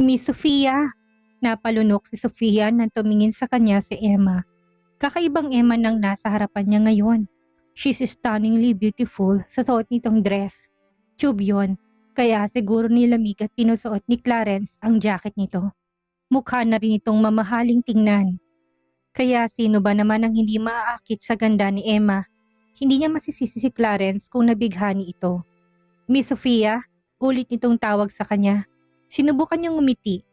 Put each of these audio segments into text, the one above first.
Miss Sofia! Napalunok si Sofia nang tumingin sa kanya si Emma. Kakaibang Emma nang nasa harapan niya ngayon. She's stunningly beautiful sa suot nitong dress. Tube yun, kaya siguro nilamig at pinusuot ni Clarence ang jacket nito. Mukha na rin itong mamahaling tingnan. Kaya sino ba naman ang hindi maaakit sa ganda ni Emma? Hindi niya masisisi si Clarence kung nabighani ito. Miss Sofia, ulit nitong tawag sa kanya. Sinubukan niyang ngumiti.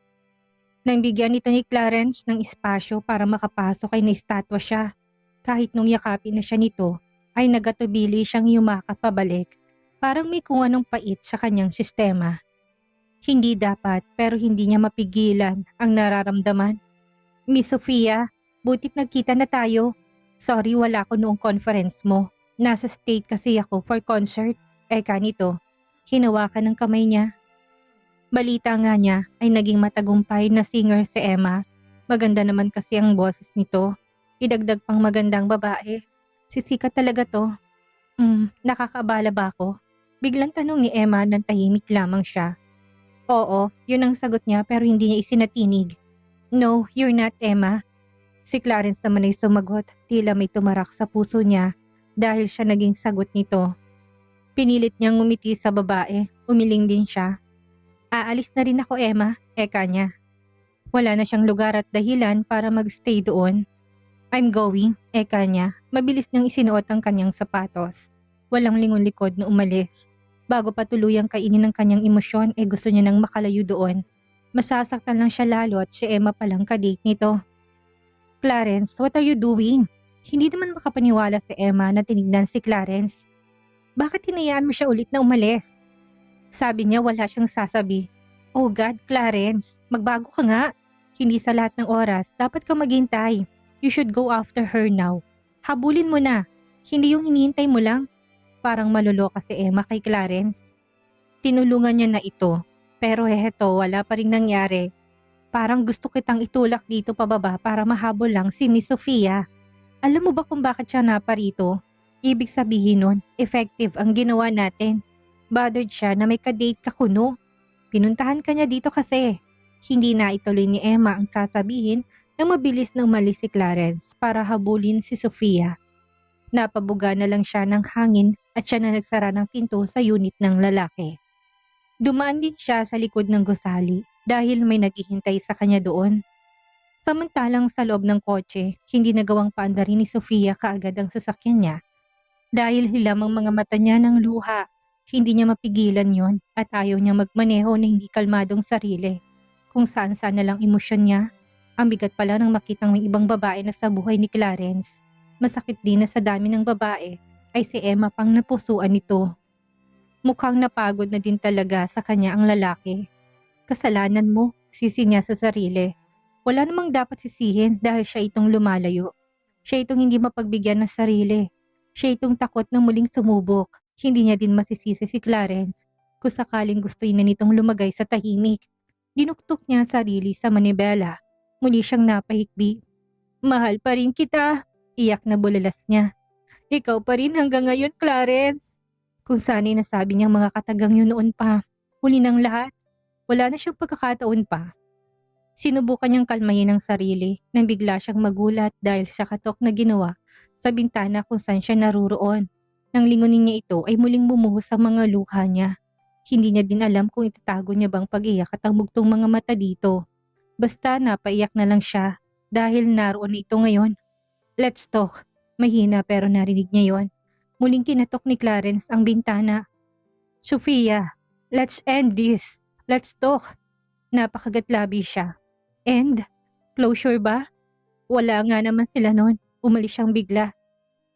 Nang bigyan nito ni Clarence ng espasyo para makapasok ay naistatwa siya. Kahit nung yakapin na siya nito, ay nagatubili siyang yumakap pabalik. Parang may kung anong pait sa kanyang sistema. Hindi dapat pero hindi niya mapigilan ang nararamdaman. Miss Sofia, butit nagkita na tayo. Sorry wala ko noong conference mo. Nasa state kasi ako for concert. Kanito, hinawakan ng kamay niya. Balita nga niya ay naging matagumpay na singer si Emma. Maganda naman kasi ang boses nito. Idagdag pang magandang babae. Sisikat talaga to. Nakakaabala ba ako? Biglang tanong ni Emma nang tahimik lamang siya. Oo, yun ang sagot niya pero hindi niya isinatinig. No, you're not Emma. Si Clarence naman ay sumagot, tila may tumarak sa puso niya dahil siya naging sagot nito. Pinilit niyang ngumiti sa babae, umiling din siya. Aalis na rin ako Emma, eka niya. Wala na siyang lugar at dahilan para magstay doon. I'm going, eka niya. Mabilis niyang isinuot ang kanyang sapatos. Walang lingon likod na umalis. Bago pa tuluyang kainin ng kanyang emosyon gusto niya nang makalayo doon. Masasaktan lang siya lalo at si Emma palang kadate nito. Clarence, what are you doing? Hindi naman makapaniwala si Emma na tinignan si Clarence. Bakit hinayaan mo siya ulit na umalis? Sabi niya wala siyang sasabi. Oh God, Clarence, magbago ka nga. Hindi sa lahat ng oras, dapat ka maghintay. You should go after her now. Habulin mo na. Hindi yung hinihintay mo lang. Parang maluloka si Emma kay Clarence. Tinulungan niya na ito. Pero heto, wala pa rin nangyari. Parang gusto kitang itulak dito pababa para mahabol lang si Miss Sofia. Alam mo ba kung bakit siya naparito? Ibig sabihin nun, effective ang ginawa natin. Bothered siya na may kadate ka kuno. Pinuntahan ka niya dito kasi. Hindi na ituloy ni Emma ang sasabihin na mabilis na umalis si Clarence para habulin si Sofia. Napabuga na lang siya ng hangin at siya na nagsara ng pinto sa unit ng lalaki. Dumaan din siya sa likod ng gusali dahil may naghihintay sa kanya doon. Samantalang sa loob ng kotse, hindi nagawang paandarin ni Sofia kaagad ang sasakyan niya. Dahil hilam ang mga mata niya ng luha, hindi niya mapigilan yon at ayaw niya magmaneho na hindi kalmadong sarili. Kung saan-saan na lang emosyon niya, ang bigat pala nang makitang may ibang babae na sa buhay ni Clarence. Masakit din na sa dami ng babae ay si Emma pang napusuan nito. Mukhang napagod na din talaga sa kanya ang lalaki. Kasalanan mo, sisi niya sa sarili. Wala namang dapat sisihin dahil siya itong lumalayo. Siya itong hindi mapagbigyan ng sarili. Siya itong takot na muling sumubok. Hindi niya din masisisi si Clarence kung sakaling gusto na nitong lumagay sa tahimik. Dinuktok niya ang sarili sa manibela. Muli siyang napahikbi. Mahal pa rin kita. Iyak na bulalas niya. Ikaw pa rin hanggang ngayon, Clarence. Kung sana'y nasabi niyang mga katagang yun noon pa. Huli ng lahat. Wala na siyang pagkakataon pa. Sinubukan niyang kalmahin ang sarili nang bigla siyang magulat dahil sa katok na ginawa sa bintana kung saan siya naruroon. Nang lingunin niya ito ay muling bumuhos sa mga luha niya. Hindi niya din alam kung itatago niya bang pag-iyak at ang bugtong mga mata dito. Basta napaiyak na lang siya dahil naroon na ito ngayon. Let's talk. Mahina pero narinig niya yon. Muling kinatok ni Clarence ang bintana. Sofia, let's end this. Let's talk. Napakagatlabi siya. End? Closure ba? Wala nga naman sila noon. Umalis siyang bigla.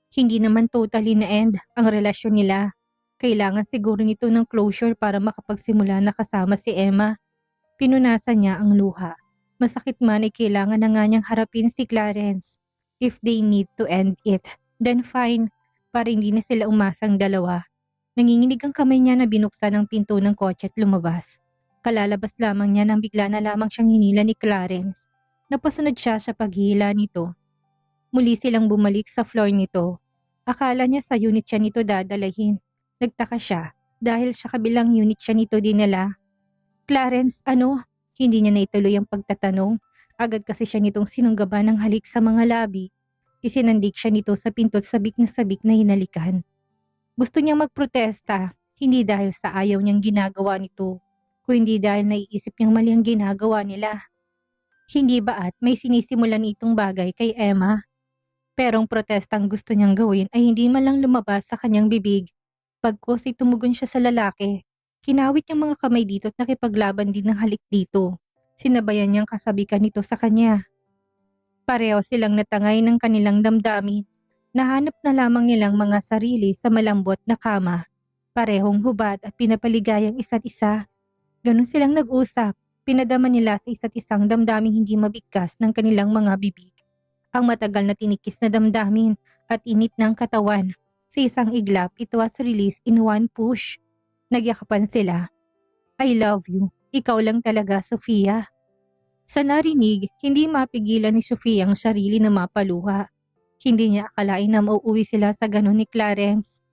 Hindi naman totally na end ang relasyon nila. Kailangan siguro nito ng closure para makapagsimula na kasama si Emma. Pinunasan niya ang luha. Masakit man ay kailangan na nga niyang harapin si Clarence. If they need to end it, then fine. Para hindi na sila umasang dalawa. Nanginginig ang kamay niya na binuksan ang pinto ng kotse at lumabas. Kalalabas lamang niya nang bigla na lamang siyang hinila ni Clarence. Napasunod siya sa paghila nito. Muli silang bumalik sa floor nito. Akala niya sa unit siya nito dadalahin. Nagtaka siya dahil sa kabilang unit siya nito dinala. Clarence, ano? Hindi niya naituloy ang pagtatanong. Agad kasi siya nitong sinunggaban ng halik sa mga labi. Isinandik siya nito sa pinto't sabik na hinalikan. Gusto niyang magprotesta, hindi dahil sa ayaw niyang ginagawa nito, kundi dahil naiisip niyang mali ang ginagawa nila. Hindi ba at may sinisimulan itong bagay kay Emma? Pero ang protestang gusto niyang gawin ay hindi man lang lumabas sa kanyang bibig. Pagkos ay tumugon siya sa lalaki. Kinawit niyang mga kamay dito at nakipaglaban din ng halik dito. Sinabayan niyang kasabikan nito sa kanya. Pareho silang natangay ng kanilang damdamin. Nahanap na lamang nilang mga sarili sa malambot na kama. Parehong hubad at pinapaligayang isa't isa. Ganon silang nag-usap. Pinadama nila sa isa't isang damdaming hindi mabigkas ng kanilang mga bibig. Ang matagal na tinikis na damdamin at init ng katawan. Sa isang iglap, it was released in one push. Nagyakapan sila. I love you. Ikaw lang talaga, Sofia. Sa narinig, hindi mapigilan ni Sofia ang sarili na mapaluha. Hindi niya akalain na mauuwi sila sa ganon ni Clarence.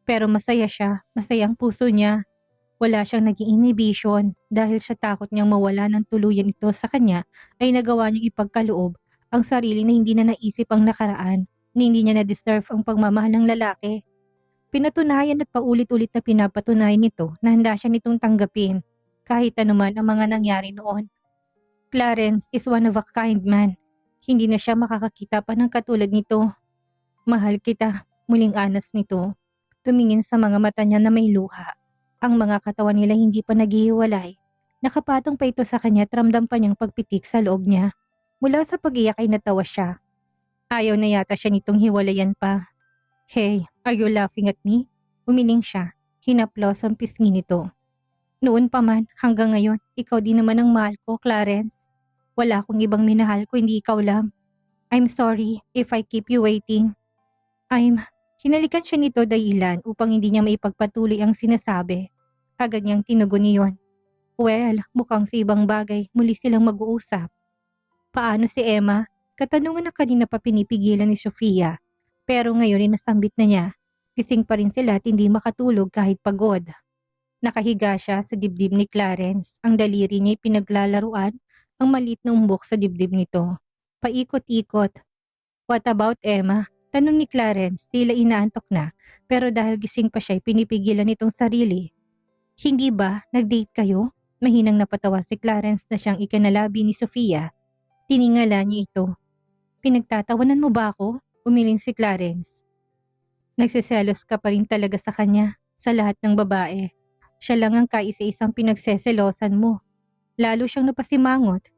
Pero masaya siya, masaya ang puso niya. Wala siyang naging inhibition dahil sa takot niyang mawala ng tuluyan ito sa kanya ay nagawa niyang ipagkaloob ang sarili na hindi na naisip ang nakaraan, na hindi niya na-deserve ang pagmamahal ng lalaki. Pinatunayan at paulit-ulit na pinapatunayan nito na handa siya nitong tanggapin kahit anuman ang mga nangyari noon. Clarence is one of a kind man. Hindi na siya makakakita pa ng katulad nito. Mahal kita, muling anas nito. Tumingin sa mga mata niya na may luha. Ang mga katawan nila hindi pa naghihiwalay. Nakapatong pa ito sa kanya at ramdam pa niyang pagpitik sa loob niya. Mula sa pag-iyak ay natawa siya. Ayaw na yata siya nitong hiwalayan pa. Hey, are you laughing at me? Umiling siya. Hinaplos ang pisngi nito. Noon pa man, hanggang ngayon, ikaw din naman ang mahal ko, Clarence. Wala akong ibang minahal ko, hindi ikaw lang. I'm sorry if I keep you waiting. Hinalikan siya nito dahilan upang hindi niya maipagpatuloy ang sinasabi. Agad niyang tinugon niyon. Well, mukhang sa ibang bagay, muli silang mag-uusap. Paano si Emma? Katanungan na kanina pa pinipigilan ni Sofia. Pero ngayon ay nasambit na niya. Gising pa rin sila at hindi makatulog kahit pagod. Nakahiga siya sa dibdib ni Clarence. Ang daliri niya ay pinaglalaruan ang maliit na umbok sa dibdib nito. Paikot-ikot. What about Emma? Tanong ni Clarence, tila inaantok na, pero dahil gising pa siya ay pinipigilan nitong sarili. Hindi ba, nag-date kayo? Mahinang napatawa si Clarence na siyang ikanalabi ni Sofia. Tiningala niya ito. Pinagtatawanan mo ba ako? Umiling si Clarence. Nagsiselos ka pa rin talaga sa kanya, sa lahat ng babae. Siya lang ang kaisa-isang pinagseselosan mo. Lalo siyang napasimangot.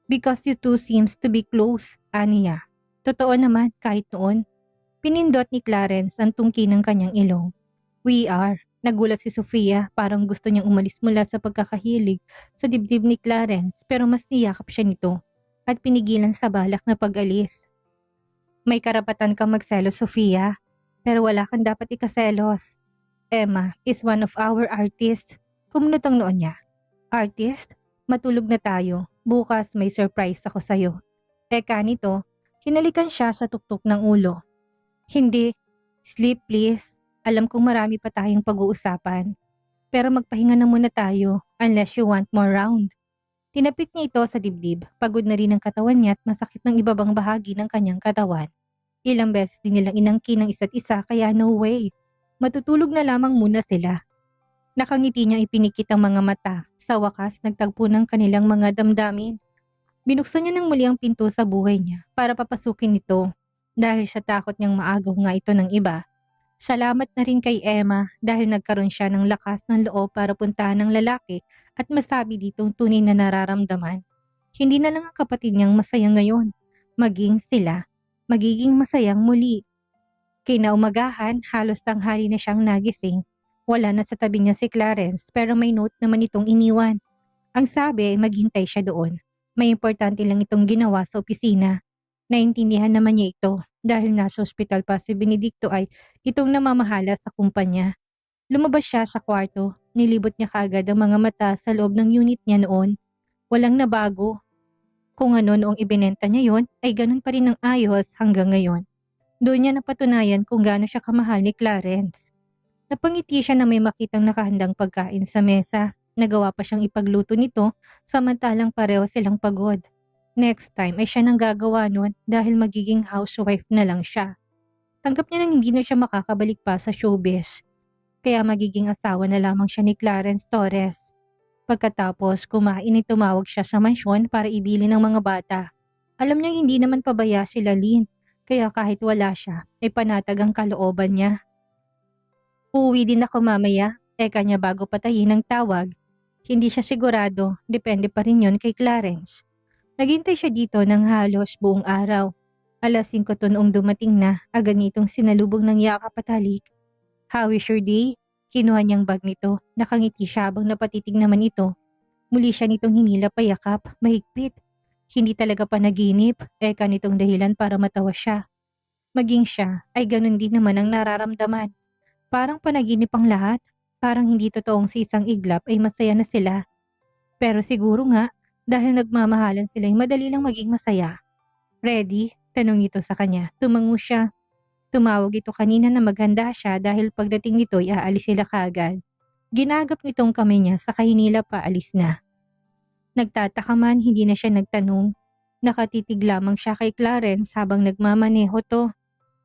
Because you two seems to be close, aniya. Totoo naman, kahit noon. Pinindot ni Clarence ang tungki ng kanyang ilong. We are. Nagulat si Sofia, parang gusto niyang umalis mula sa pagkakahilig sa dibdib ni Clarence pero mas niyakap siya nito at pinigilan sa balak na pag-alis. May karapatan kang magselos, Sofia, pero wala kang dapat ikaselos. Emma is one of our artists. Kumunot ang noon niya. Artist? Matulog na tayo. Bukas may surprise ako sa'yo. Eka nito, hinalikan siya sa tuktok ng ulo. Hindi. Sleep please. Alam kong marami pa tayong pag-uusapan. Pero magpahinga na muna tayo unless you want more round. Tinapik niya ito sa dibdib. Pagod na rin ang katawan niya at masakit ng ibabang bahagi ng kanyang katawan. Ilang beses din nilang inangkin ng isa't isa kaya no way. Matutulog na lamang muna sila. Nakangiti niyang ipinikit ang mga mata. Sa wakas, nagtagpo ng kanilang mga damdamin. Binuksan niya ng muli ang pinto sa buhay niya para papasukin ito. Dahil sa takot niyang maagaw nga ito ng iba. Salamat na rin kay Emma dahil nagkaroon siya ng lakas ng loob para puntahan ng lalaki at masabi ditong tunay na nararamdaman. Hindi na lang ang kapatid niyang masaya ngayon. Maging sila. Magiging masayang muli. Kinaumagahan, halos tanghali na siyang nagising. Wala na sa tabi niya si Clarence pero may note naman itong iniwan. Ang sabi ay maghintay siya doon. May importante lang itong ginawa sa opisina. Naintindihan naman niya ito dahil nasa ospital pa si Benedicto ay itong namamahala sa kumpanya. Lumabas siya sa kwarto, nilibot niya kaagad ang mga mata sa loob ng unit niya noon. Walang nabago. Kung ano noong ibinenta niya yon ay ganun pa rin ang ayos hanggang ngayon. Doon niya napatunayan kung gaano siya kamahal ni Clarence. Napangiti siya na may makitang nakahandang pagkain sa mesa. Nagawa pa siyang ipagluto nito samantalang pareho silang pagod. Next time ay siya nang gagawa nun dahil magiging housewife na lang siya. Tanggap niya nang hindi na siya makakabalik pa sa showbiz. Kaya magiging asawa na lamang siya ni Clarence Torres. Pagkatapos kumain ay tumawag siya sa mansyon para ibili ng mga bata. Alam niyang hindi naman pabaya sila Lynn, kaya kahit wala siya ay panatag ang kalooban niya. Uuwi din ako mamaya, eka niya bago patayin ang tawag. Hindi siya sigurado, depende pa rin yon kay Clarence. Naghintay siya dito ng halos buong araw. Alas 5 to noong dumating na, agad nitong sinalubong ng yakap at halik. How is your day? Kinuha niyang bag nito, nakangiti siya habang napatitig naman ito. Muli siya nitong hinila payakap, mahigpit. Hindi talaga panaginip, eka nitong dahilan para matawa siya. Maging siya ay ganun din naman ang nararamdaman. Parang panaginip ang lahat, parang hindi totoong si isang iglap ay masaya na sila. Pero siguro nga, dahil nagmamahalan sila ay madali lang maging masaya. Ready? Tanong nito sa kanya, tumango siya. Tumawag ito kanina na maghanda siya dahil pagdating nito ay aalis sila kaagad. Ginagap nitong kamay niya sa kahinila pa alis na. Nagtataka man hindi na siya nagtanong. Nakatitig lamang siya kay Clarence habang nagmamaneho to.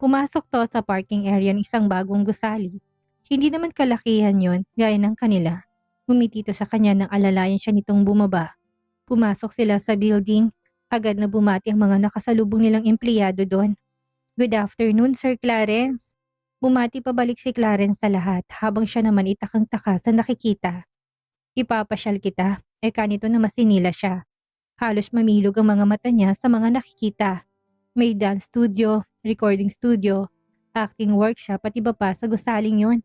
Pumasok to sa parking area ng isang bagong gusali. Hindi naman kalakihan yon gaya ng kanila. Ngumiti to sa kanya nang alalayan siya nitong bumaba. Pumasok sila sa building. Agad na bumati ang mga nakasalubong nilang empleyado doon. Good afternoon, Sir Clarence. Bumati pabalik si Clarence sa lahat habang siya naman itakang-taka sa nakikita. Ipapasyal kita, kanito na masinila siya. Halos mamilog ang mga mata niya sa mga nakikita. May dance studio, recording studio, acting workshop at iba pa sa gusaling yon.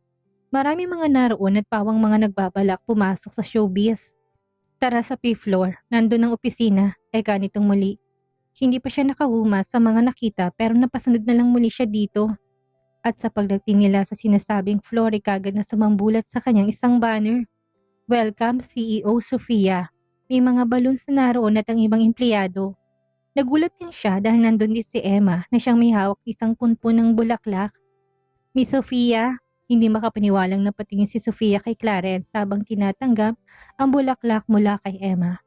Marami mga naroon at pawang mga nagbabalak pumasok sa showbiz. Tara sa P-floor, nandun ang opisina, kanitong muli. Hindi pa siya nakahuma sa mga nakita pero napasunod na lang muli siya dito. At sa pagdating nila sa sinasabing floor ay kagad na sumambulat sa kanyang isang banner. Welcome CEO Sofia. May mga balloons na naroon at ang ibang empleyado. Nagulat din siya dahil nandun din si Emma na siyang may hawak isang punpun ng bulaklak. Miss Sofia, hindi makapaniwalang napatingin si Sofia kay Clarence habang tinatanggap ang bulaklak mula kay Emma.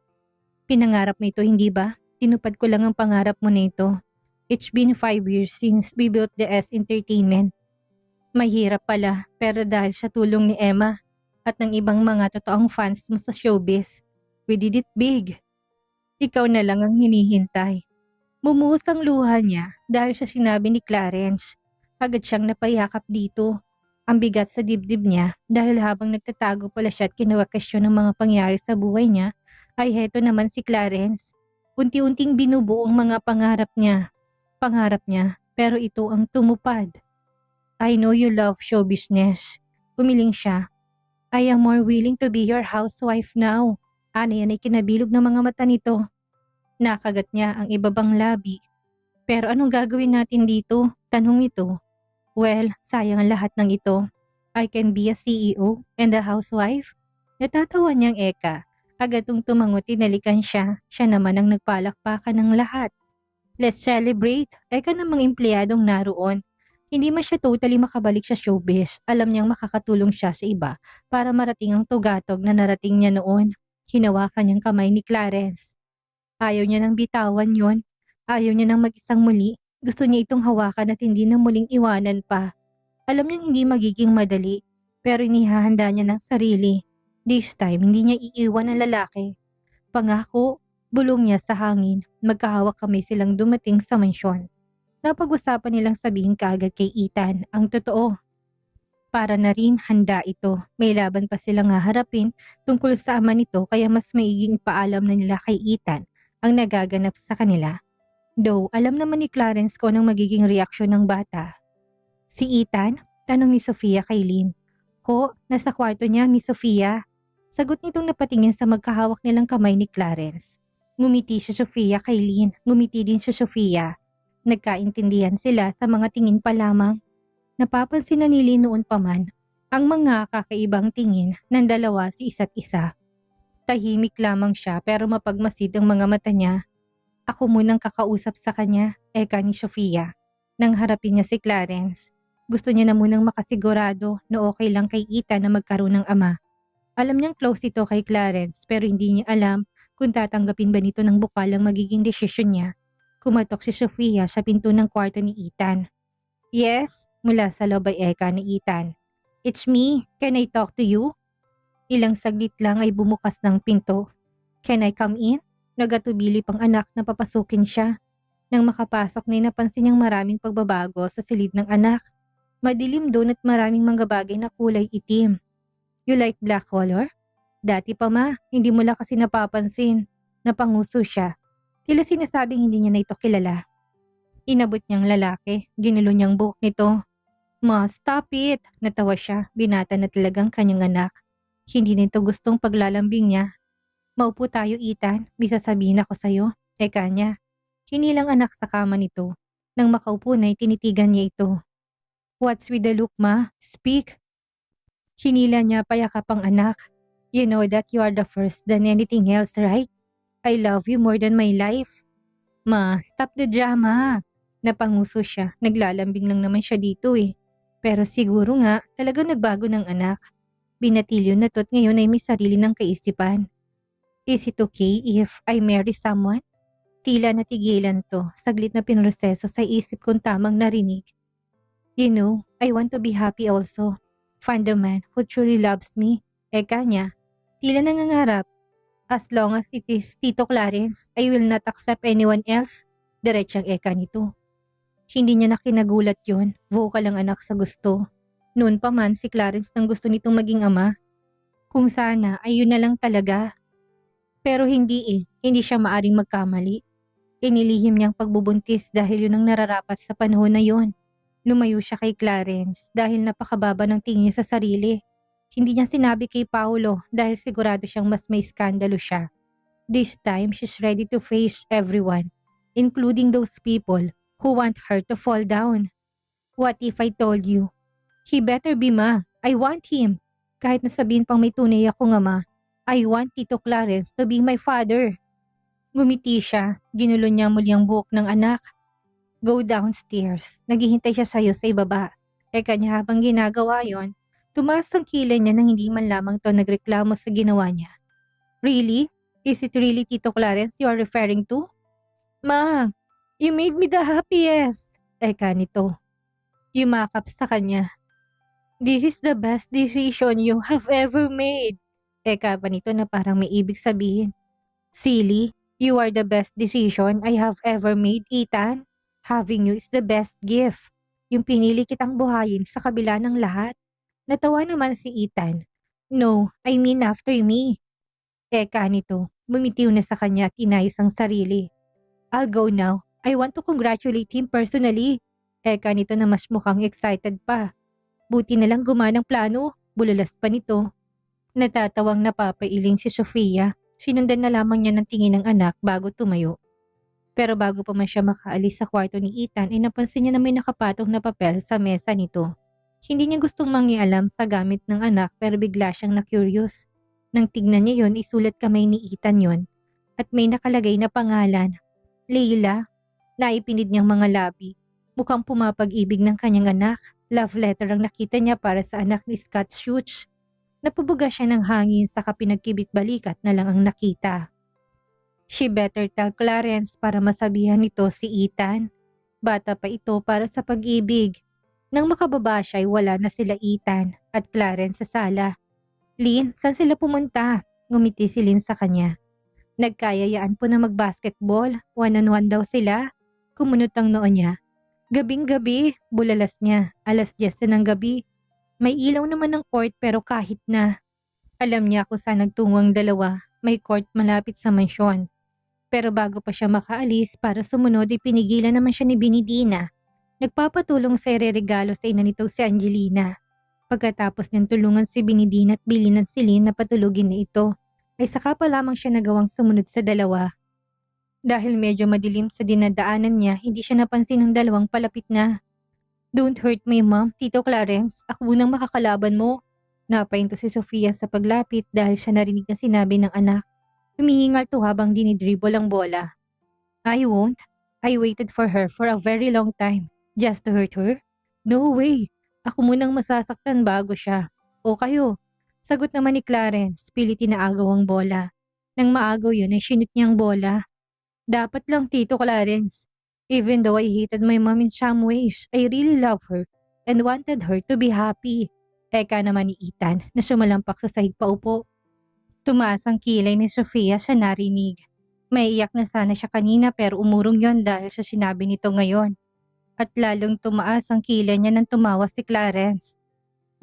Pinangarap mo ito, hindi ba? Tinupad ko lang ang pangarap mo nito. It's been 5 years since we built the S Entertainment. Mahirap pala, pero dahil sa tulong ni Emma at ng ibang mga totoong fans mo sa showbiz, we did it big. Ikaw na lang ang hinihintay. Bumuhos ang luha niya dahil sa sinabi ni Clarence. Agad siyang napayakap dito. Ang bigat sa dibdib niya dahil habang nagtatago pala siya at kinawakasyon ng mga pangyari sa buhay niya, ay heto naman si Clarence. Unti-unting binubuo ang mga pangarap niya. Pangarap niya, pero ito ang tumupad. I know you love show business. Umiling siya. I am more willing to be your housewife now. Ano yan ay kinabilog ng mga mata nito. Nakagat niya ang ibabang labi. Pero anong gagawin natin dito? Tanong nito. Well, sayang ang lahat ng ito. I can be a CEO and a housewife. Natatawa niyang eka. Agad tumangot, tinalikan siya. Siya naman ang nagpalakpakan ng lahat. Let's celebrate. Eka namang empleyadong naroon. Hindi man siya totally makabalik sa showbiz. Alam niyang makakatulong siya sa iba para marating ang tugatog na narating niya noon. Hinawakan niyang kamay ni Clarence. Ayaw niya nang bitawan yon. Ayaw niya nang mag-isang muli. Gusto niya itong hawakan at hindi na muling iwanan pa. Alam niyang hindi magiging madali, pero inihahanda niya ng sarili. This time, hindi niya iiwan ang lalaki. Pangako, bulong niya sa hangin. Magkahawak kamay silang dumating sa mansyon. Napag-usapan nilang sabihin kaagad kay Ethan ang totoo. Para na rin handa ito. May laban pa silang haharapin tungkol sa ama nito kaya mas maiging paalam na nila kay Ethan ang nagaganap sa kanila. Though, alam naman ni Clarence ko anong magiging reaksyon ng bata. Si Ethan? Tanong ni Sofia kay Lynn. Ho, nasa kwarto niya, Miss Sofia. Sagot nitong napatingin sa magkahawak nilang kamay ni Clarence. Ngumiti si Sofia kay Lynn, ngumiti din si Sofia. Nagkaintindihan sila sa mga tingin pa lamang. Napapansin na ni Lynn noon pa man ang mga kakaibang tingin ng dalawa sa isa't isa. Tahimik lamang siya pero mapagmasid ang mga mata niya. Ako munang kakausap sa kanya, eka ni Sofia. Nang harapin niya si Clarence, gusto niya na munang makasigurado na okay lang kay Ethan na magkaroon ng ama. Alam niyang close ito kay Clarence pero hindi niya alam kung tatanggapin ba nito ng bukal ang magiging desisyon niya. Kumatok si Sofia sa pinto ng kwarto ni Ethan. Yes, mula sa loob ay eka ni Ethan. It's me, can I talk to you? Ilang saglit lang ay bumukas ng pinto. Can I come in? Nagatubili pang anak na papasukin siya. Nang makapasok na napansin niyang maraming pagbabago sa silid ng anak. Madilim doon at maraming mga bagay na kulay itim. You like black color? Dati pa ma, hindi mo lang kasi napapansin. Napanguso siya. Tila sinasabing hindi niya na ito kilala. Inabot niyang lalaki, ginulo niyang buhok nito. Ma, stop it! Natawa siya, binata na talagang kanyang anak. Hindi nito gustong paglalambing niya. Maupo tayo, Ethan, may sasabihin ako sa'yo. Eka niya. Hinilang anak sa kama nito. Nang makaupo na tinitigan niya ito. What's with the look, ma? Speak. Hinila niya payakap ang anak. You know that you are the first than anything else, right? I love you more than my life. Ma, stop the drama. Napanguso siya. Naglalambing lang naman siya dito eh. Pero siguro nga, talaga nagbago ng anak. Binatilyo na to't ngayon ay may sarili ng kaisipan. Is it okay if I marry someone? Tila natigilan to, saglit na pinroseso sa isip kong tamang narinig. You know, I want to be happy also. Find a man who truly loves me. Eka niya, tila nangangarap. As long as it is Tito Clarence, I will not accept anyone else. Diretsang eka nito. Hindi niya nakinagulat yun, vocal ang anak sa gusto. Noon pa man si Clarence nang gusto nitong maging ama. Kung sana ay yun na lang talaga. Pero hindi siya maaring magkamali. Inilihim niyang pagbubuntis dahil yun ang nararapat sa panahon na yun. Lumayo siya kay Clarence dahil napakababa ng tingin sa sarili. Hindi niya sinabi kay Paolo dahil sigurado siyang mas may skandalo siya. This time, she's ready to face everyone, including those people who want her to fall down. What if I told you? He better be ma. I want him. Kahit nasabihin pang may tunay akong ama, I want Tito Clarence to be my father. Gumiti siya, ginulo niya muli ang buhok ng anak. Go downstairs. Naghihintay siya sa'yo sa ibaba. Eka niya habang ginagawa yon, tumaas ang kilay niya nang hindi man lamang to nagreklamo sa ginawa niya. Really? Is it really Tito Clarence you are referring to? Ma, you made me the happiest. Eka nito. Yumakap sa kanya. This is the best decision you have ever made. Eka pa nito na parang may ibig sabihin. Silly, you are the best decision I have ever made, Ethan. Having you is the best gift. Yung pinili kitang buhayin sa kabila ng lahat. Natawa naman si Ethan. No, I mean after me. Eka nito, bumitiw na sa kanya at inayos ang sarili. I'll go now. I want to congratulate him personally. Eka nito na mas mukhang excited pa. Buti na lang gumanang plano, bulalas pa nito. Natatawang napapailing si Sofia. Sinundan na lamang niya ng tingin ng anak bago tumayo. Pero bago pa man siya makaalis sa kwarto ni Ethan ay napansin niya na may nakapatong na papel sa mesa nito. Hindi niya gustong mangialam sa gamit ng anak pero bigla siyang na-curious. Nang tignan niya yon, isulat kamay ni Ethan yon at may nakalagay na pangalan. Leila. Naipinid niyang mga labi. Mukhang pumapag-ibig ng kanyang anak. Love letter ang nakita niya para sa anak ni Scott Schutz. Napubuga siya ng hangin saka pinagkibit-balikat na lang ang nakita. She better tell Clarence para masabihan nito si Ethan. Bata pa ito para sa pag-ibig. Nang makababa siya ay wala na sila Ethan at Clarence sa sala. Lynn, saan sila pumunta? Ngumiti si Lynn sa kanya. Nagkayayaan po na mag-basketball. One-on-one daw sila. Kumunot ang noo niya. Gabing-gabi, bulalas niya. 10:00 na ng gabi. May ilaw naman ng court pero kahit na. Alam niya kung saan nagtungo ang dalawa. May court malapit sa mansyon. Pero bago pa siya makaalis para sumunod ay pinigilan naman siya ni Benidina. Nagpapatulong sa ireregalo sa ina nito si Angelina. Pagkatapos niyang tulungan si Benidina at bilinan si Lynn na patulugin na ito, ay saka pa lamang siya nagawang sumunod sa dalawa. Dahil medyo madilim sa dinadaanan niya, hindi siya napansin ng dalawang palapit na. Don't hurt me, Mom, Tito Clarence. Ako unang makakalaban mo. Napahinto si Sofia sa paglapit dahil siya narinig na sinabi ng anak. Humihingal to habang dinidribble ang bola. I won't. I waited for her for a very long time. Just to hurt her? No way. Ako munang masasaktan bago siya. O kayo. Sagot naman ni Clarence, pilit inaagaw ang bola. Nang maagaw yun ay sinut niya ang bola. Dapat lang, Tito Clarence. Even though I hated my mom in some ways, I really love her and wanted her to be happy. Eka naman ni Ethan na sumalampak sa sahig paupo. Tumaas ang kilay ni Sofia sa narinig. Maiiyak na sana siya kanina pero umurong yon dahil sa sinabi nito ngayon. At lalong tumaas ang kilay niya nang tumawa si Clarence.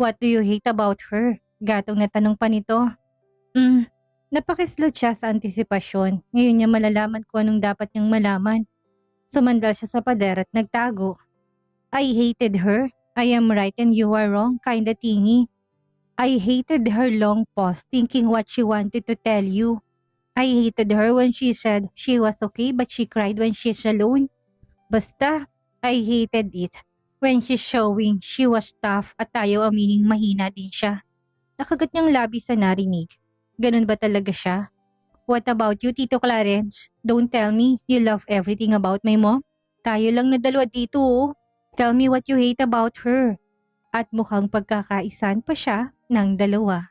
What do you hate about her? Gatong na tanong pa nito. Napakislot siya sa antisipasyon. Ngayon niya malalaman kung anong dapat niyang malaman. Sumandal siya sa pader at nagtago. I hated her. I am right and you are wrong, kinda tingy. I hated her long pause thinking what she wanted to tell you. I hated her when she said she was okay but she cried when she's alone. Basta, I hated it when she's showing she was tough at tayo amining mahina din siya. Nakagat niyang labi sa narinig. Ganun ba talaga siya? What about you, Tito Clarence? Don't tell me you love everything about my mom. Tayo lang na dalawa dito oh. Tell me what you hate about her. At mukhang pagkakaisan pa siya ng dalawa.